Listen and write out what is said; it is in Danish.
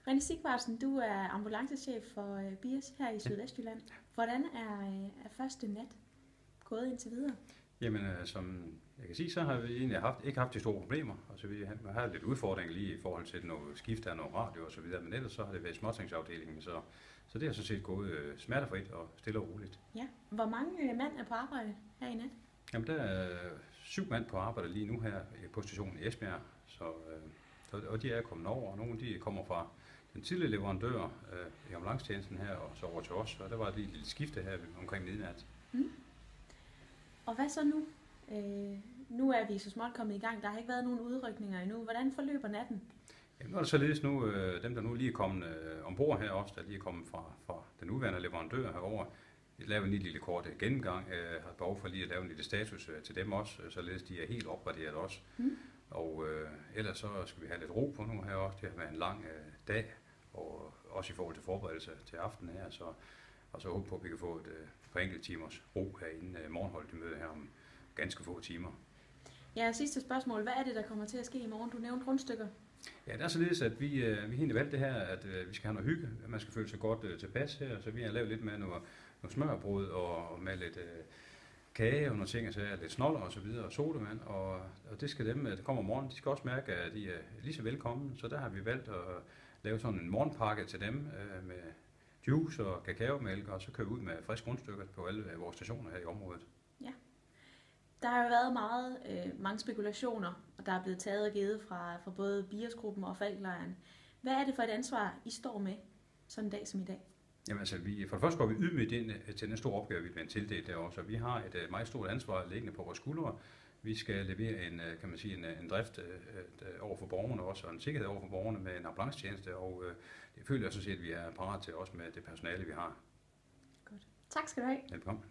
René Sigvartsen, du er ambulancechef for BIAS her i Sydvestjylland. Hvordan er første nat gået indtil videre? Jamen, som jeg kan sige, så har vi egentlig ikke haft de store problemer. Altså, vi har lidt udfordringer lige i forhold til noget skift af noget radio og så videre, men ellers så har det været småtingsafdelingen, så det har sådan set gået smertefrit og stille og roligt. Ja. Hvor mange mand er på arbejde her i nat? Jamen, der er 7 mand på arbejde lige nu her på stationen i Esbjerg, og de er kommet over, og nogle de kommer fra den tidligere leverandør i ambulancetjenesten her, og så over til os, og der var lige et lille skifte her omkring midnat. Og hvad så nu? Nu er vi så småt kommet i gang. Der har ikke været nogen udrykninger endnu. Hvordan forløber natten? Jamen, nu er det således nu, dem der nu lige er kommet ombord her også, der lige er kommet fra den nuværende leverandør herover, vi laver en lille kort gennemgang, har behov for lige at lave en lille status til dem også, således de er helt opgraderet også. Og ellers så skal vi have lidt ro på nu her også. Det har været en lang dag, og også i forhold til forberedelse til aften her, og så håber på, at vi kan få et par enkelte timers ro her inden morgenholdet møde her om ganske få timer. Ja, sidste spørgsmål. Hvad er det, der kommer til at ske i morgen? Du nævnte rundstykker. Ja, det er således, at vi har egentlig valgt det her, at vi skal have noget hygge. Man skal føle sig godt tilpas her, så vi har lavet lidt med noget smørbrød og med lidt kage og nogle ting, så lidt snoller og så videre, og sodavand, og det skal dem, der kommer om morgenen, de skal også mærke, at de er lige så velkommen, så der har vi valgt at lave sådan en morgenpakke til dem med juice og kakaomælk, og så kører vi ud med friske rundstykker på alle vores stationer her i området. Ja. Der har jo været mange spekulationer, og der er blevet taget og givet fra både BIAS-gruppen og Falklejren. Hvad er det for et ansvar, I står med sådan en dag som i dag? Jamen altså, for det første går vi ydmygt ind til den store opgave, vi bliver tildelt der også, og vi har et meget stort ansvar liggende på vores skuldre. Vi skal levere en drift over for borgerne også, og en sikkerhed over for borgerne med en ambulancetjeneste, og det føler jeg sådan set, at vi er parat til også med det personale, vi har. Godt. Tak skal du have. Velkommen.